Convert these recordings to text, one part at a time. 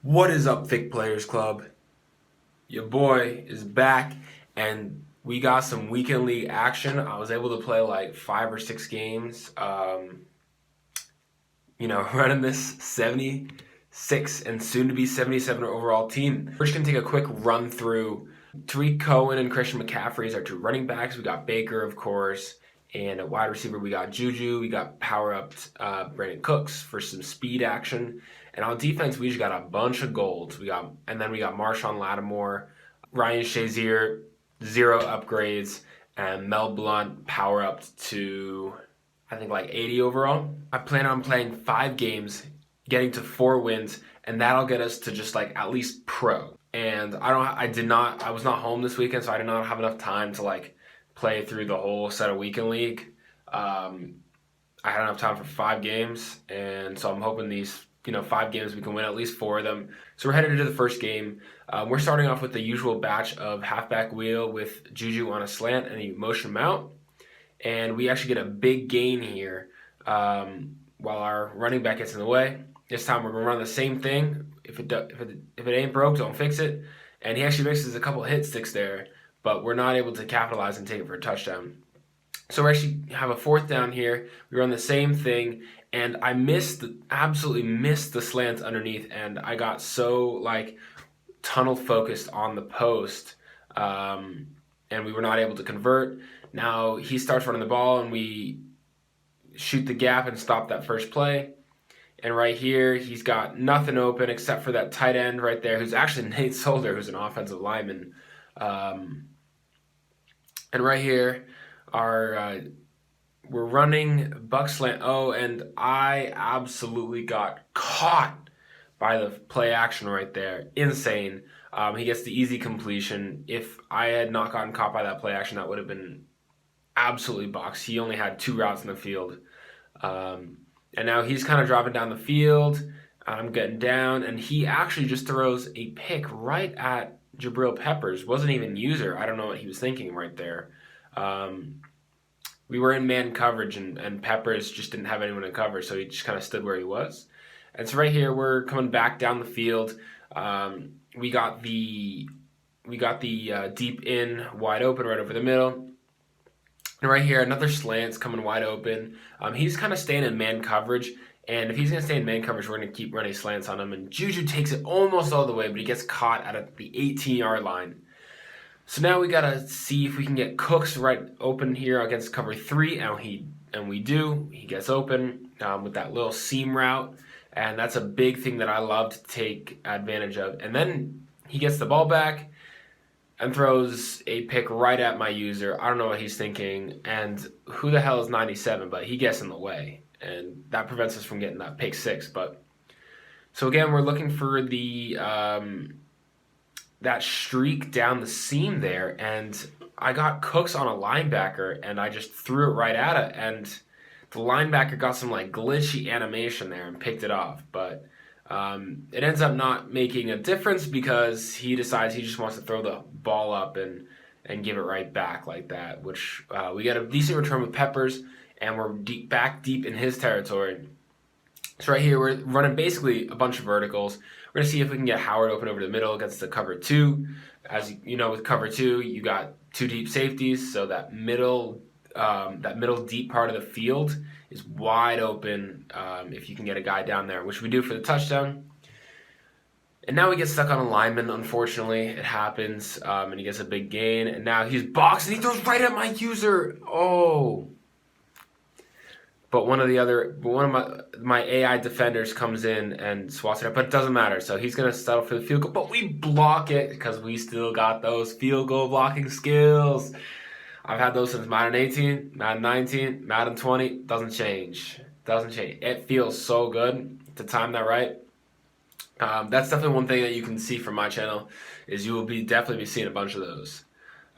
What is up, Thick Players Club? Your boy is back, and we got some weekend league action. I was able to play like 5 or 6 games. Running this 76 and soon to be 77 overall team. We're just gonna take a quick run through. Tariq Cohen and Christian McCaffrey is our two running backs. We got Baker, of course, and a wide receiver. We got Juju. We got power upped Brandon Cooks for some speed action. And on defense, we just got a bunch of golds. And then we got Marshawn Lattimore, Ryan Shazier, 0 upgrades, and Mel Blount power upped to I think like 80 overall. I plan on playing 5 games, getting to 4 wins, and that'll get us to just like at least pro. And I was not home this weekend, so I did not have enough time to like play through the whole set of weekend league. I had enough time for 5 games, and so I'm hoping these 5 games we can win at least 4 of them. So we're headed into the first game. We're starting off with the usual batch of halfback wheel with Juju on a slant, and you motion him out. And we actually get a big gain here while our running back gets in the way. This time we're going to run the same thing. If it ain't broke, don't fix it. And he actually mixes a couple hit sticks there, but we're not able to capitalize and take it for a touchdown. So we actually have a 4th down here. We run the same thing, and I absolutely missed the slants underneath, and I got so like tunnel focused on the post, and we were not able to convert. Now he starts running the ball, and we shoot the gap and stop that first play. And right here, he's got nothing open except for that tight end right there, who's actually Nate Solder, who's an offensive lineman. And right here, we're running buck slant. Oh, and I absolutely got caught by the play action right there. Insane. He gets the easy completion. If I had not gotten caught by that play action, that would have been absolutely boxed. He only had 2 routes in the field. And now he's kind of dropping down the field. I'm getting down, and he actually just throws a pick right at Jabril Peppers. Wasn't even user. I don't know what he was thinking right there. We were in man coverage, and Peppers just didn't have anyone to cover, so he just kind of stood where he was. And so right here, we're coming back down the field. We got the deep in wide open right over the middle. And right here, another slant's coming wide open. He's kind of staying in man coverage, and if he's going to stay in man coverage, we're going to keep running slants on him. And Juju takes it almost all the way, but he gets caught at the 18-yard line. So now we got to see if we can get Cooks right open here against cover 3, and we do. He gets open with that little seam route, and that's a big thing that I love to take advantage of. And then he gets the ball back and throws a pick right at my user. I don't know what he's thinking, and who the hell is 97, but he gets in the way, and that prevents us from getting that pick 6. But so again, we're looking for the that streak down the seam there, and I got Cooks on a linebacker, and I just threw it right at it, and the linebacker got some like glitchy animation there and picked it off, but it ends up not making a difference because he decides he just wants to throw the ball up and give it right back like that, which we got a decent return with Peppers, and we're back deep in his territory. So right here, we're running basically a bunch of verticals. We're going to see if we can get Howard open over the middle against the cover 2. As you know, with cover 2, you got 2 deep safeties, so that middle deep part of the field is wide open if you can get a guy down there, which we do for the touchdown. And now we get stuck on a lineman, unfortunately. It happens, and he gets a big gain. And now he's boxed, and he throws right at my user. Oh. But one of my AI defenders comes in and swats it up, but it doesn't matter. So he's going to settle for the field goal, but we block it because we still got those field goal blocking skills. I've had those since Madden 18, Madden 19, Madden 20. Doesn't change. It feels so good to time that right. That's definitely one thing that you can see from my channel is you will definitely be seeing a bunch of those.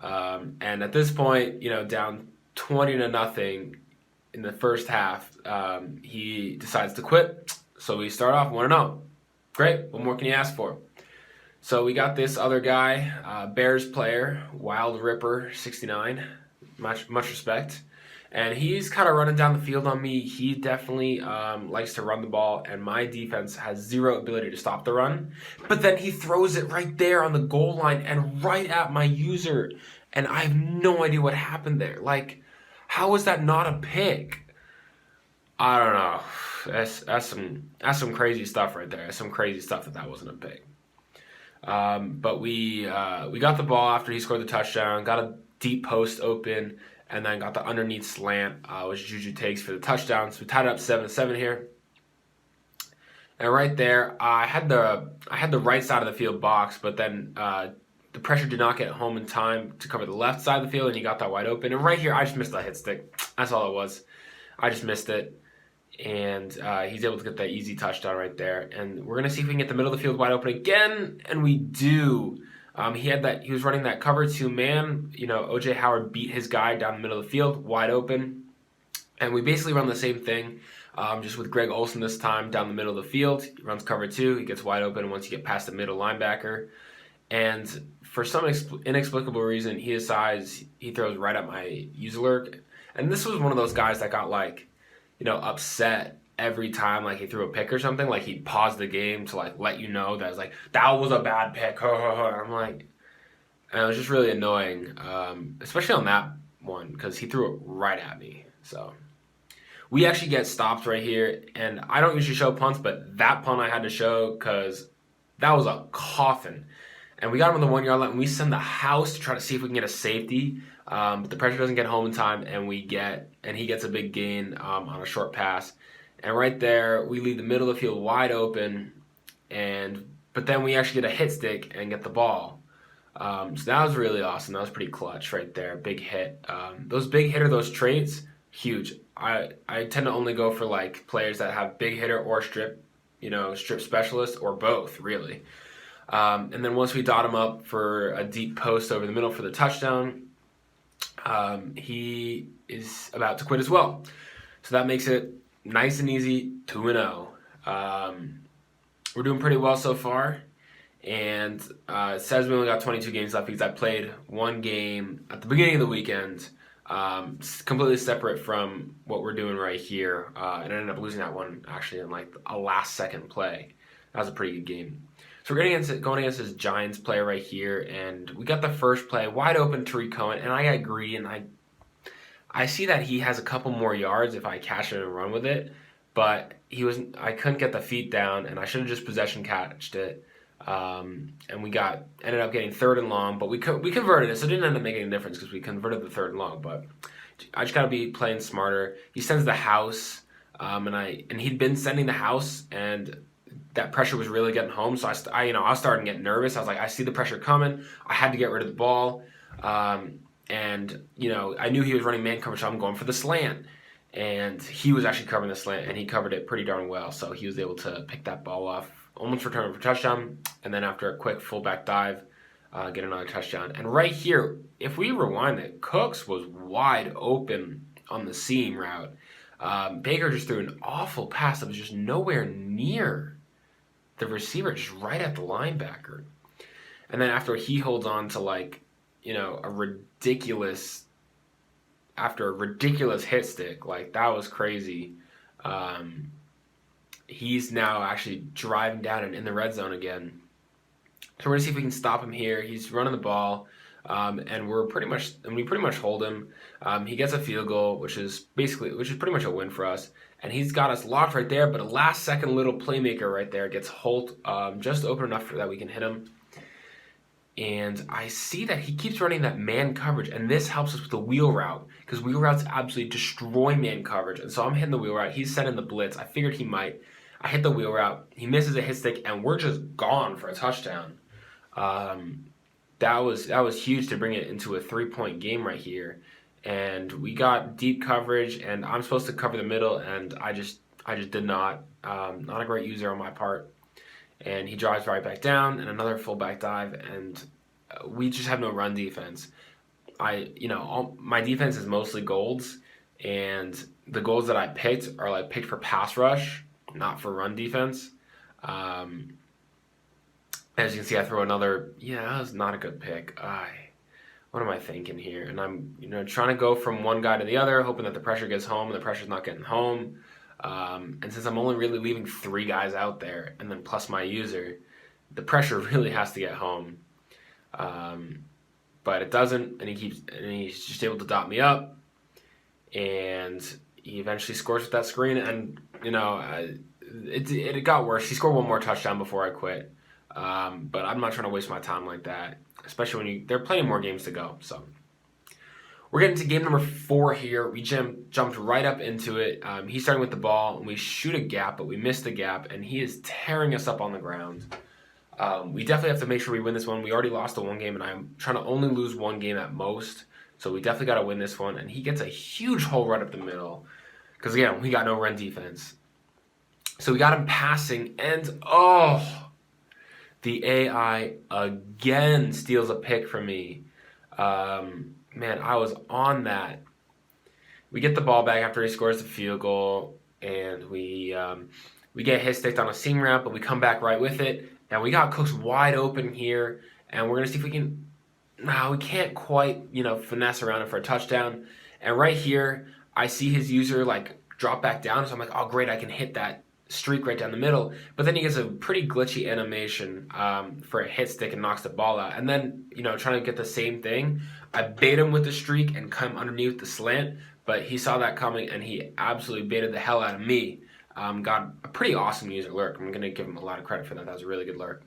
And at this point, down 20-0 in the first half, he decides to quit. So we start off 1-0. Great. What more can you ask for? So we got this other guy, Bears player, Wild Ripper 69. Much respect. And he's kind of running down the field on me. He definitely likes to run the ball, and my defense has zero ability to stop the run. But then he throws it right there on the goal line and right at my user. And I have no idea what happened there. Like, how is that not a pick? I don't know. That's some crazy stuff right there. That's some crazy stuff that wasn't a pick. But we got the ball after he scored the touchdown, got a deep post open, and then got the underneath slant, which Juju takes for the touchdown. So we tied it up 7-7 here. And right there, I had the right side of the field box, but then the pressure did not get home in time to cover the left side of the field, and he got that wide open. And right here, I just missed that hit stick. That's all it was. I just missed it. And he's able to get that easy touchdown right there. And we're gonna see if we can get the middle of the field wide open again, and we do. He was running that cover 2 man. OJ Howard beat his guy down the middle of the field, wide open, and we basically run the same thing, just with Greg Olsen this time down the middle of the field. He runs cover 2, he gets wide open once you get past the middle linebacker, and for some inexplicable reason, he decides he throws right at my user. And this was one of those guys that got upset every time he threw a pick or something. Like, he'd pause the game to let you know that that was a bad pick. And I'm like, and it was just really annoying, especially on that one because he threw it right at me. So we actually get stopped right here, and I don't usually show punts, but that punt I had to show because that was a coffin. And we got him on the 1 yard line, and we send the house to try to see if we can get a safety. But the pressure doesn't get home in time, and he gets a big gain on a short pass. And right there, we leave the middle of the field wide open, but then we actually get a hit stick and get the ball. So that was really awesome. That was pretty clutch right there. Big hit. Those big hitter, those traits, huge. I tend to only go for players that have big hitter or strip specialist, or both, really. And then once we dot him up for a deep post over the middle for the touchdown, he is about to quit as well. So that makes it nice and easy, 2-0. We're doing pretty well so far. And it says we only got 22 games left because I played one game at the beginning of the weekend, completely separate from what we're doing right here. And I ended up losing that one actually in a last-second play. That was a pretty good game. So we're going against this Giants player right here, and we got the first play wide open, Tariq Cohen, and I got greedy, and I see that he has a couple more yards if I catch it and run with it, but I couldn't get the feet down, and I should have just possession catched it, and we ended up getting 3rd and long, but we converted it, so it didn't end up making a difference because we converted the 3rd and long. But I just got to be playing smarter. He sends the house, and he'd been sending the house, and that pressure was really getting home. So I was starting to get nervous. I was like, I see the pressure coming. I had to get rid of the ball. And I knew he was running man coverage, so I'm going for the slant. And he was actually covering the slant, and he covered it pretty darn well. So he was able to pick that ball off, almost return for touchdown. And then after a quick fullback dive, get another touchdown. And right here, if we rewind it, Cooks was wide open on the seam route. Baker just threw an awful pass that was just nowhere near the receiver, just right at the linebacker. And then after he holds on to a ridiculous hit stick, that was crazy. He's now actually driving down and in the red zone again. So we're gonna see if we can stop him here. He's running the ball, and we pretty much hold him. He gets a field goal, which is pretty much a win for us. And he's got us locked right there, but a last-second little playmaker right there gets Holt just open enough that we can hit him. And I see that he keeps running that man coverage, and this helps us with the wheel route, because wheel routes absolutely destroy man coverage. And so I'm hitting the wheel route. He's setting the blitz. I figured he might. I hit the wheel route. He misses a hit stick, and we're just gone for a touchdown. That was huge to bring it into a 3-point game right here. And we got deep coverage, and I'm supposed to cover the middle, and I just did not. Not a great user on my part. And he drives right back down, and another fullback dive, and we just have no run defense. My defense is mostly golds, and the golds that I picked are picked for pass rush, not for run defense. As you can see, I throw another. Yeah, that was not a good pick. what am I thinking here? And I'm, trying to go from one guy to the other, hoping that the pressure gets home, and the pressure's not getting home. And since I'm only really leaving 3 guys out there, and then plus my user, the pressure really has to get home. But it doesn't, and he's just able to dot me up, and he eventually scores with that screen, and it got worse. He scored one more touchdown before I quit, but I'm not trying to waste my time like that, especially when there are plenty more games to go. So we're getting to game number 4 here. We jumped right up into it. He's starting with the ball, and we shoot a gap, but we missed the gap, and he is tearing us up on the ground. We definitely have to make sure we win this one. We already lost the one game, and I'm trying to only lose one game at most. So we definitely got to win this one. And he gets a huge hole right up the middle. Because, again, we got no run defense. So we got him passing. And, the AI again steals a pick from me. Man, I was on that. We get the ball back after he scores the field goal. And we get hit sticked on a seam route, but we come back right with it. And we got Cooks wide open here, and we're going to see if we can... No, we can't quite, finesse around it for a touchdown. And right here, I see his user, drop back down, so I'm like, oh, great, I can hit that streak right down the middle. But then he gets a pretty glitchy animation for a hit stick and knocks the ball out. And then, trying to get the same thing, I bait him with the streak and come underneath the slant, but he saw that coming, and he absolutely baited the hell out of me. Got a pretty awesome user lurk. I'm going to give him a lot of credit for that. That was a really good lurk.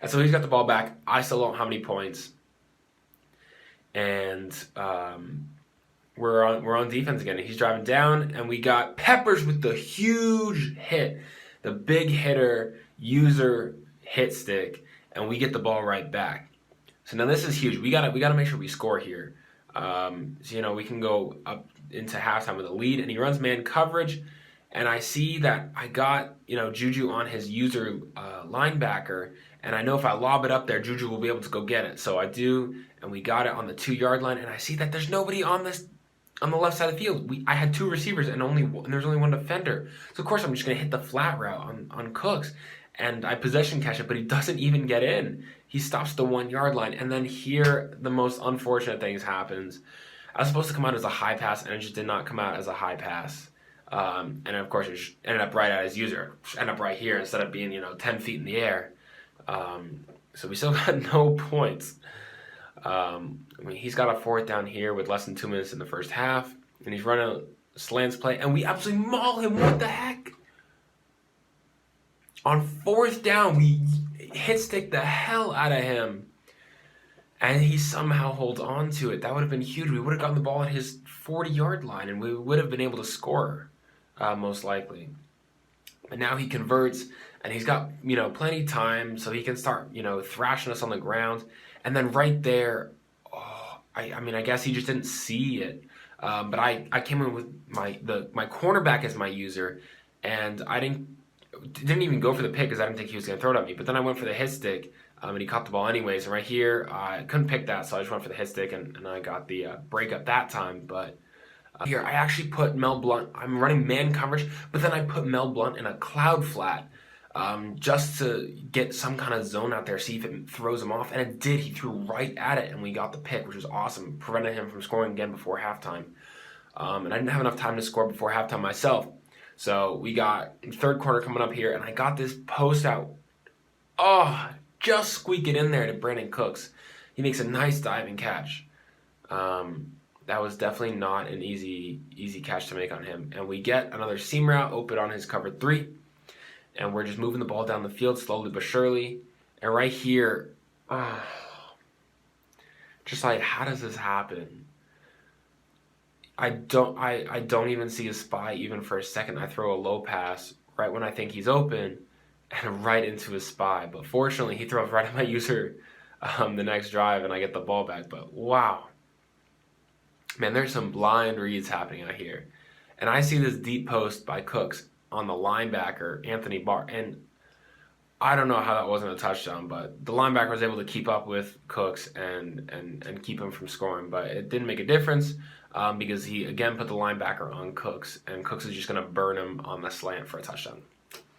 And so he's got the ball back. I still don't have any points. And we're on defense again. He's driving down, and we got Peppers with the huge hit. The big hitter user hit stick, and we get the ball right back. So now this is huge. We gotta make sure we score here. So, we can go up into halftime with a lead, and he runs man coverage. And I see that I got, Juju on his user linebacker, and I know if I lob it up there, Juju will be able to go get it. So I do, and we got it on the 2-yard line, and I see that there's nobody on the left side of the field. I had 2 receivers and there's only 1 defender. So of course I'm just gonna hit the flat route on Cooks, and I possession catch it, but he doesn't even get in. He stops the 1-yard line, and then here the most unfortunate things happens. I was supposed to come out as a high pass, and it just did not come out as a high pass. And of course, it ended up right at his user. Ended up right here instead of being, 10 feet in the air. So we still got no points. He's got a 4th down here with less than 2 minutes in the first half, and he's running a slants play, and we absolutely maul him. What the heck? On 4th down, we hit stick the hell out of him, and he somehow holds on to it. That would have been huge. We would have gotten the ball at his 40-yard line, and we would have been able to score, most likely. But now he converts, and he's got, plenty of time, so he can start, thrashing us on the ground. And then right there, I guess he just didn't see it. But I came in with my cornerback as my user, and I didn't even go for the pick because I didn't think he was going to throw it at me. But then I went for the hit stick, and he caught the ball anyways. And right here, I couldn't pick that, so I just went for the hit stick, and I got the breakup that time. But here, I actually put Mel Blount. I'm running man coverage, but then I put Mel Blount in a cloud flat just to get some kind of zone out there, see if it throws him off. And it did. He threw right at it, and we got the pick, which was awesome. Prevented him from scoring again before halftime. And I didn't have enough time to score before halftime myself. So we got 3rd quarter coming up here, and I got this post out. Just squeak it in there to Brandon Cooks. He makes a nice diving catch. That was definitely not an easy catch to make on him. And we get another seam route open on his cover 3. And we're just moving the ball down the field slowly but surely. And right here, just like, how does this happen? I don't even see a spy even for a second. I throw a low pass right when I think he's open and right into his spy. But fortunately, he throws right at my user the next drive, and I get the ball back. But wow. Man, there's some blind reads happening out here. And I see this deep post by Cooks on the linebacker, Anthony Barr. And I don't know how that wasn't a touchdown, but the linebacker was able to keep up with Cooks and keep him from scoring. But it didn't make a difference because he, again, put the linebacker on Cooks, and Cooks is just going to burn him on the slant for a touchdown.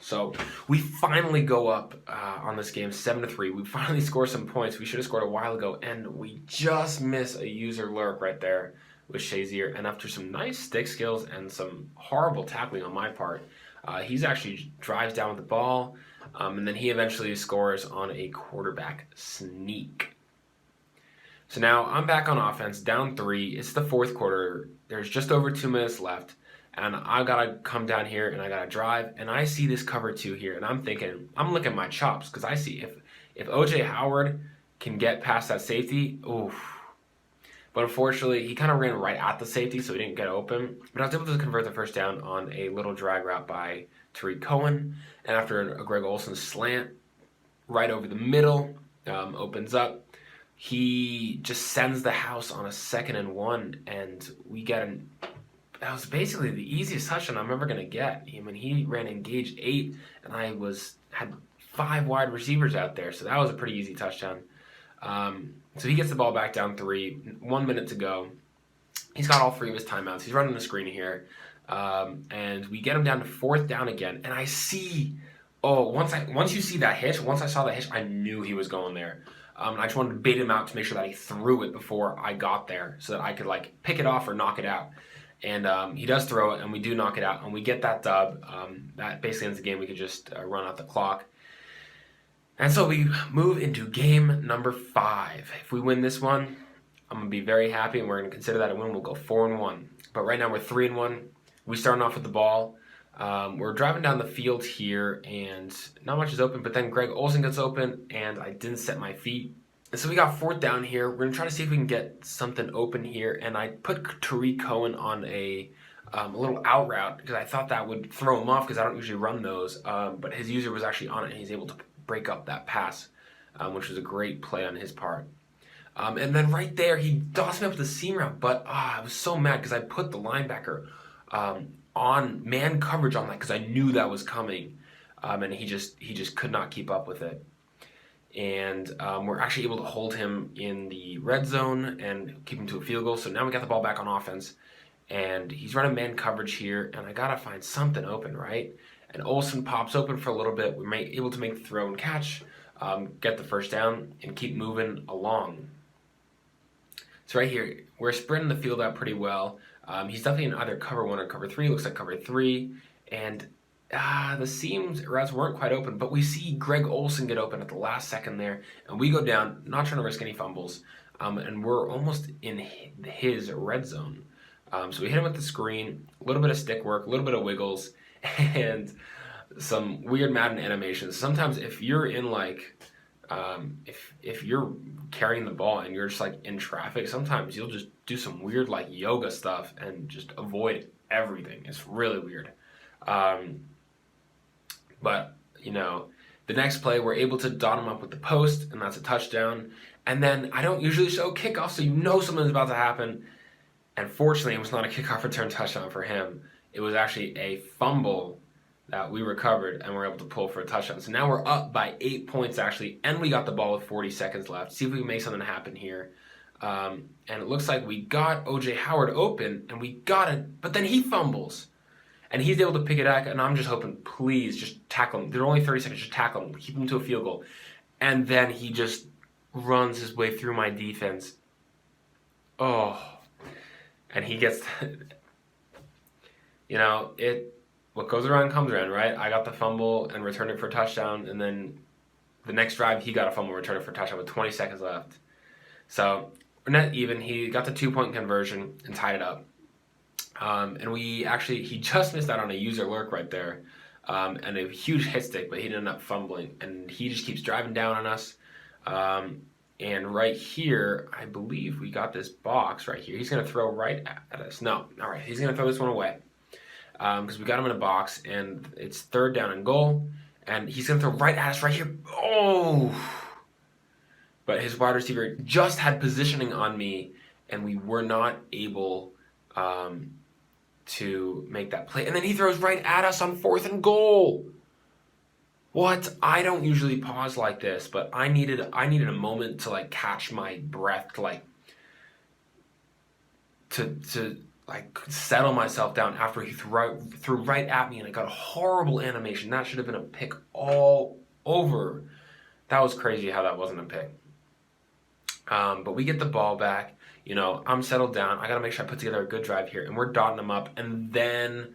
So we finally go up on this game 7-3. We finally score some points. We should have scored a while ago, and we just miss a user lurk right there with Shazier. And after some nice stick skills and some horrible tackling on my part, he's actually drives down with the ball, and then he eventually scores on a quarterback sneak. So now I'm back on offense, down 3. It's the fourth quarter. There's just over 2 minutes left. And I gotta come down here and I gotta drive, and I see this cover 2 here, and I'm thinking, I'm licking my chops, because I see if OJ Howard can get past that safety, oof. But unfortunately, he kind of ran right at the safety, so he didn't get open. But I was able to convert the first down on a little drag route by Tariq Cohen, and after a Greg Olsen slant right over the middle, opens up. He just sends the house on a 2nd and 1, and we get an. That was basically the easiest touchdown I'm ever going to get. I mean, he ran engage 8, and I had 5 wide receivers out there, so that was a pretty easy touchdown. So he gets the ball back down 3, 1 minute to go. He's got all 3 of his timeouts. He's running the screen here, and we get him down to 4th down again. And I see, once you see that hitch, once I saw that hitch, I knew he was going there. I just wanted to bait him out to make sure that he threw it before I got there, so that I could pick it off or knock it out. And he does throw it, and we do knock it out, and we get that dub. That basically ends the game. We could just run out the clock. And so we move into game number 5. If we win this one, I'm going to be very happy, and we're going to consider that a win. We'll go 4-1. But right now we're 3-1. We starting off with the ball. We're driving down the field here, and not much is open, but then Greg Olsen gets open, and I didn't set my feet. And so we got 4th down here. We're going to try to see if we can get something open here. And I put Tariq Cohen on a little out route because I thought that would throw him off because I don't usually run those. But his user was actually on it, and he's able to break up that pass, which was a great play on his part. And then right there, he dossed me up the seam route. But I was so mad because I put the linebacker on man coverage on that because I knew that was coming. And he just could not keep up with it. And we're actually able to hold him in the red zone and keep him to a field goal. So now we got the ball back on offense, and he's running man coverage here, and I gotta find something open, right? And Olsen pops open for a little bit. We're able to make the throw and catch, get the first down, and keep moving along. So right here, we're spreading the field out pretty well. He's definitely in either cover 1 or cover 3. Looks like cover 3, and the seams routes weren't quite open, but we see Greg Olsen get open at the last second there, and we go down, not trying to risk any fumbles, and we're almost in his red zone. So we hit him with the screen, a little bit of stick work, a little bit of wiggles, and some weird Madden animations. Sometimes if you're in if you're carrying the ball and you're just in traffic, sometimes you'll just do some weird yoga stuff and just avoid everything. It's really weird. But, the next play, we're able to dot him up with the post, and that's a touchdown. And then I don't usually show kickoff, so something's about to happen. And fortunately, it was not a kickoff return touchdown for him. It was actually a fumble that we recovered, and we're able to pull for a touchdown. So now we're up by 8 points, actually, and we got the ball with 40 seconds left. See if we can make something happen here. And it looks like we got OJ Howard open, and we got it, but then he fumbles. And he's able to pick it up, and I'm just hoping, please, just tackle him. There are only 30 seconds, just tackle him, keep him to a field goal. And then he just runs his way through my defense. Oh. And he gets, what goes around comes around, right? I got the fumble and returned it for a touchdown, and then the next drive, he got a fumble and returned it for a touchdown with 20 seconds left. So, we're not even. He got the 2-point conversion and tied it up. And he just missed out on a user lurk right there, and a huge hit stick, but he ended up fumbling, and he just keeps driving down on us. And right here, I believe we got this box right here. He's going to throw right at us. No, all right, he's going to throw this one away because we got him in a box, and it's 3rd down and goal, and he's going to throw right at us right here. Oh! But his wide receiver just had positioning on me, and we were not able to make that play. And then he throws right at us on 4th and goal. What? I don't usually pause like this, but I needed a moment to catch my breath, to like settle myself down after he threw right at me, and I got a horrible animation. That should have been a pick all over. That was crazy how that wasn't a pick. But we get the ball back. I'm settled down. I got to make sure I put together a good drive here, and we're dotting him up, and then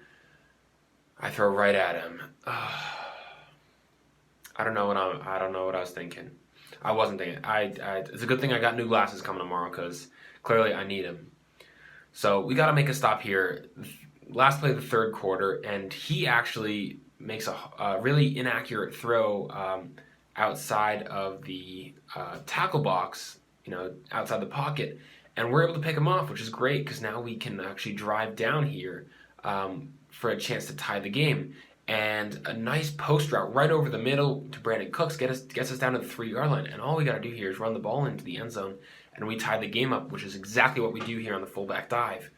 I throw right at him. I don't know what I was thinking. I wasn't thinking. It's a good thing I got new glasses coming tomorrow because clearly I need them. So we got to make a stop here. Last play of the third quarter, and he actually makes a really inaccurate throw outside of the tackle box, outside the pocket, and we're able to pick him off, which is great because now we can actually drive down here for a chance to tie the game. And a nice post route right over the middle to Brandon Cooks gets us down to the 3-yard line. And all we got to do here is run the ball into the end zone, and we tie the game up, which is exactly what we do here on the fullback dive.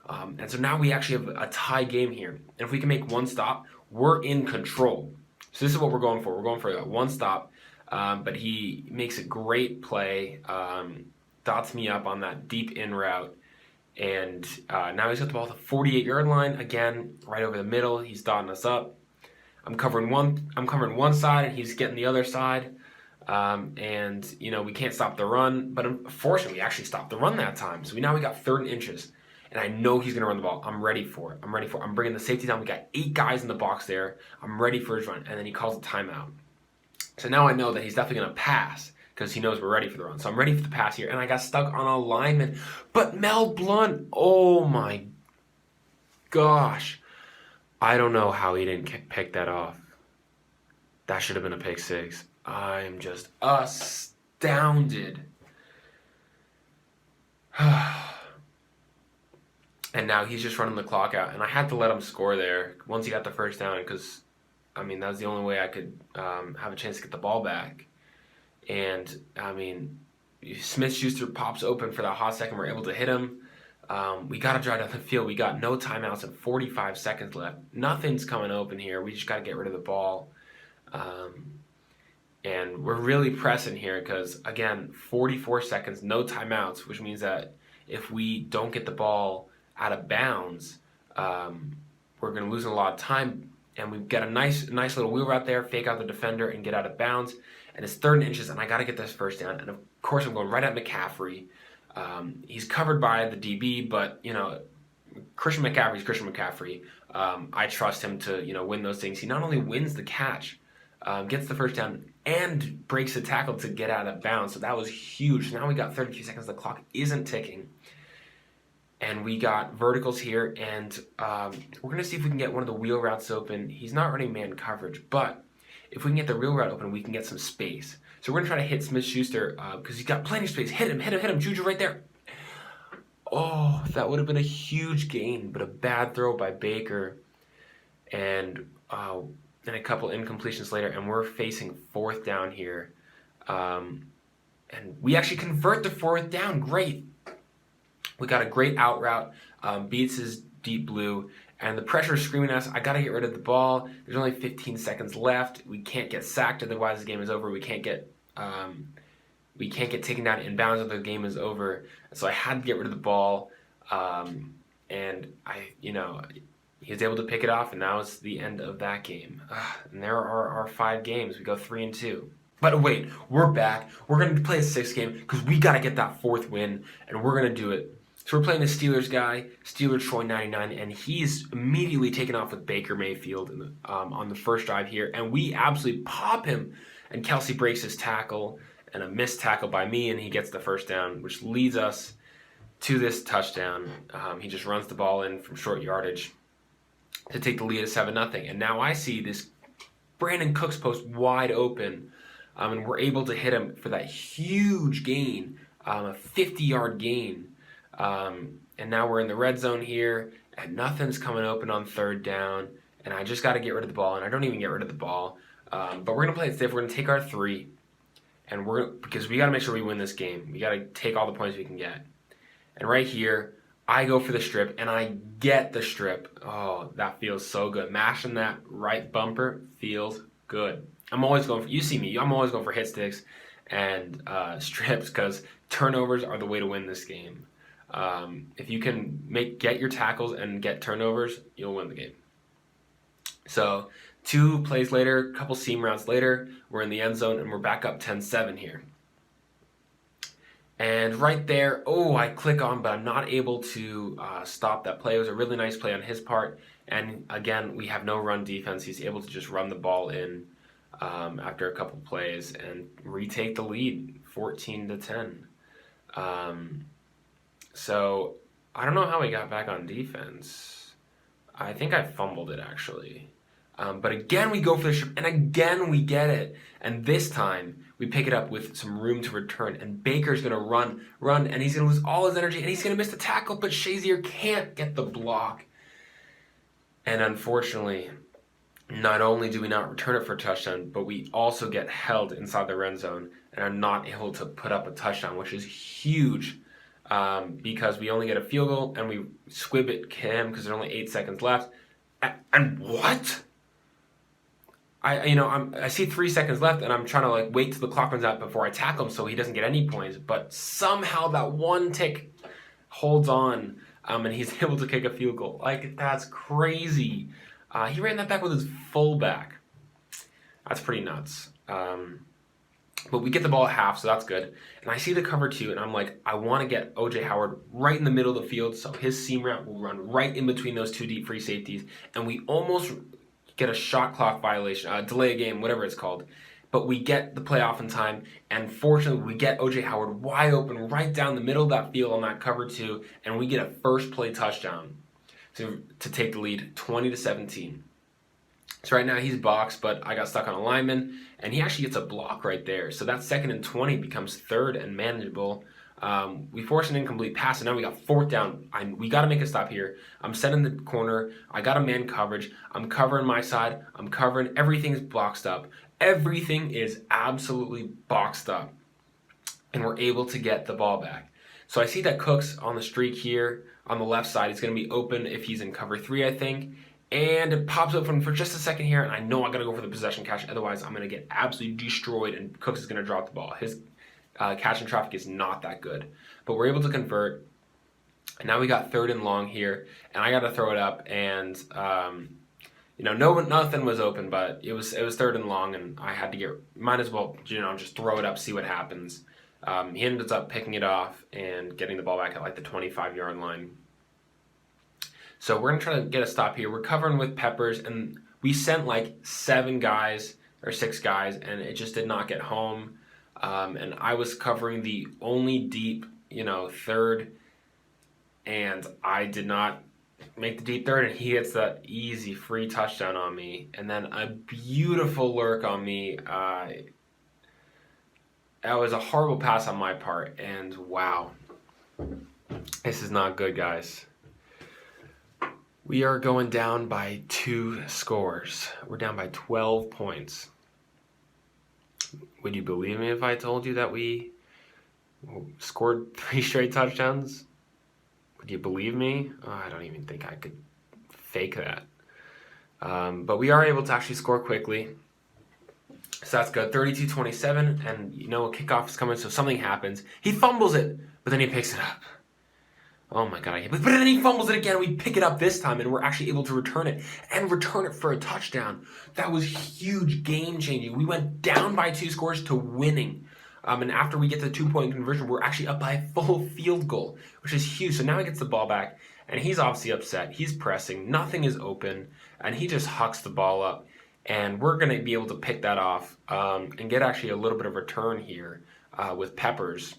And so now we actually have a tie game here. And if we can make one stop, we're in control. So this is what we're going for. We're going for that one stop. But he makes a great play, dots me up on that deep in route. And now he's got the ball at the 48-yard line. Again, right over the middle. He's dotting us up. I'm covering one side, and he's getting the other side. And we can't stop the run, but unfortunately, we actually stopped the run that time. So now we got 3rd and inches, and I know he's gonna run the ball. I'm ready for it. I'm bringing the safety down. We got 8 guys in the box there. I'm ready for his run, and then he calls a timeout. So now I know that he's definitely gonna pass because he knows we're ready for the run. So I'm ready for the pass here, and I got stuck on a lineman. But Mel Blount, oh my gosh. I don't know how he didn't pick that off. That should have been a pick 6. I'm just astounded. And now he's just running the clock out. And I had to let him score there once he got the first down because, that was the only way I could have a chance to get the ball back. And, Smith-Schuster pops open for that hot second. We're able to hit him. We got to drive down the field. We got no timeouts and 45 seconds left. Nothing's coming open here. We just got to get rid of the ball. And we're really pressing here because, again, 44 seconds, no timeouts, which means that if we don't get the ball out of bounds, we're going to lose a lot of time. And we've got a nice little wheel route there, fake out the defender and get out of bounds. And it's 3rd and inches, and I got to get this first down. And, of course, I'm going right at McCaffrey. He's covered by the DB, but, Christian McCaffrey's Christian McCaffrey. I trust him to, win those things. He not only wins the catch, gets the first down, and breaks the tackle to get out of bounds. So that was huge. Now we got 32 seconds. The clock isn't ticking. And we got verticals here, and we're going to see if we can get one of the wheel routes open. He's not running man coverage, but if we can get the wheel route open, we can get some space. So we're going to try to hit Smith-Schuster because he's got plenty of space. Hit him. Juju right there. Oh, that would have been a huge gain, but a bad throw by Baker. And a couple incompletions later, and we're facing 4th down here. And we actually convert the 4th down. Great. We got a great out route, beats his deep blue, and the pressure is screaming at us. I got to get rid of the ball. There's only 15 seconds left. We can't get sacked, otherwise the game is over. We can't get taken down in bounds, or the game is over. So I had to get rid of the ball, and he was able to pick it off, and that was the end of that game. And there are our 5 games. We go 3-2. But wait, we're back. We're going to play a 6th game because we got to get that 4th win, and we're going to do it. So we're playing the Steelers guy, Steelers Troy 99, and he's immediately taken off with Baker Mayfield on the first drive here, and we absolutely pop him, and Kelsey breaks his tackle, and a missed tackle by me, and he gets the first down, which leads us to this touchdown. He just runs the ball in from short yardage to take the lead at 7-0. And now I see this Brandon Cooks post wide open, and we're able to hit him for that huge gain, a 50-yard gain. And now we're in the red zone here, and nothing's coming open on 3rd down, and I just got to get rid of the ball, and I don't even get rid of the ball. But we're going to play it safe. We're going to take our 3, and because we got to make sure we win this game. We got to take all the points we can get. And right here, I go for the strip, and I get the strip. Oh, that feels so good. Mashing that right bumper feels good. I'm always going for, you see me, I'm always going for hit sticks and strips because turnovers are the way to win this game. If you can get your tackles and get turnovers, you'll win the game. So 2 plays later, a couple seam routes later, we're in the end zone and we're back up 10-7 here. And right there, I click on, but I'm not able to stop that play. It was a really nice play on his part. And again, we have no run defense. He's able to just run the ball in after a couple plays and retake the lead, 14-10. So I don't know how we got back on defense. I think I fumbled it actually. But again, we go for the strip, and again we get it. And this time, we pick it up with some room to return. And Baker's going to run, and he's going to lose all his energy, and he's going to miss the tackle, but Shazier can't get the block. And unfortunately, not only do we not return it for a touchdown, but we also get held inside the red zone and are not able to put up a touchdown, which is huge because we only get a field goal, and we squib it him because there's only 8 seconds left. And what? I see 3 seconds left, and I'm trying to wait till the clock runs out before I tackle him so he doesn't get any points. But somehow that one tick holds on, and he's able to kick a field goal. That's crazy. He ran that back with his fullback. That's pretty nuts. But we get the ball at half, so that's good. And I see the cover 2, and I'm like, I want to get O.J. Howard right in the middle of the field, so his seam route will run right in between those 2 deep free safeties, and we almost get a shot clock violation, delay a game, whatever it's called. But we get the play off in time, and fortunately we get O.J. Howard wide open right down the middle of that field on that cover 2, and we get a first play touchdown to take the lead 20-17. So right now he's boxed, but I got stuck on a lineman, and he actually gets a block right there. So that 2nd and 20 becomes 3rd and manageable. We forced an incomplete pass, and now we got 4th down. We got to make a stop here. I'm set in the corner. I got a man coverage. I'm covering my side. I'm covering. Everything's boxed up. Everything is absolutely boxed up, and we're able to get the ball back. So I see that Cook's on the streak here on the left side. He's going to be open if he's in cover 3, I think. And it pops open for just a second here, and I know I got to go for the possession catch. Otherwise, I'm going to get absolutely destroyed, and Cooks is going to drop the ball. His catch and traffic is not that good. But we're able to convert. And now we got 3rd and long here, and I got to throw it up, and nothing was open, but it was 3rd and long, and I had to might as well just throw it up, see what happens. He ended up picking it off and getting the ball back at the 25-yard line. So we're going to try to get a stop here. We're covering with Peppers, and we sent 7 guys or 6 guys, and it just did not get home. And I was covering the only deep, 3rd, and I did not make the deep 3rd, and he gets that easy free touchdown on me. And then a beautiful lurk on me. That was a horrible pass on my part, and wow. This is not good, guys. We are going down by 2 scores. We're down by 12 points. Would you believe me if I told you that we scored 3 straight touchdowns? Would you believe me? I don't even think I could fake that. But we are able to actually score quickly. So that's good. 32-27, and a kickoff is coming, so something happens. He fumbles it, but then he picks it up. Oh my God, but then he fumbles it again. We pick it up this time, and we're actually able to return it for a touchdown. That was huge, game-changing. We went down by 2 scores to winning. And after we get the 2-point conversion, we're actually up by a full field goal, which is huge. So now he gets the ball back, and he's obviously upset. He's pressing. Nothing is open, and he just hucks the ball up. And we're going to be able to pick that off and get actually a little bit of return here with Peppers.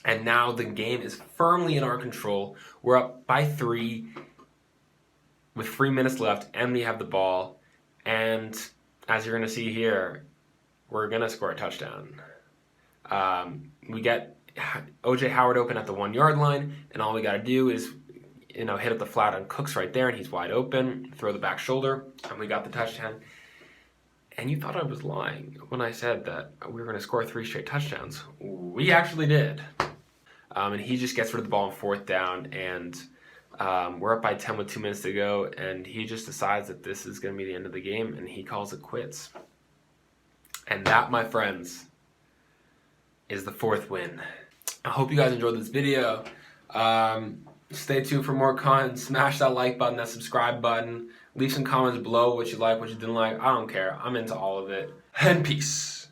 And now the game is firmly in our control. We're up by 3 with 3 minutes left, and we have the ball. And as you're going to see here, we're going to score a touchdown. We get O.J. Howard open at the 1-yard line, and all we got to do is hit up the flat on Cooks right there, and he's wide open. Throw the back shoulder, and we got the touchdown. And you thought I was lying when I said that we were going to score 3 straight touchdowns. We actually did. And he just gets rid of the ball on 4th down, and we're up by 10 with 2 minutes to go, and he just decides that this is going to be the end of the game, and he calls it quits. And that, my friends, is the 4th win. I hope you guys enjoyed this video. Stay tuned for more content. Smash that like button, that subscribe button. Leave some comments below what you like, what you didn't like. I don't care. I'm into all of it. And peace.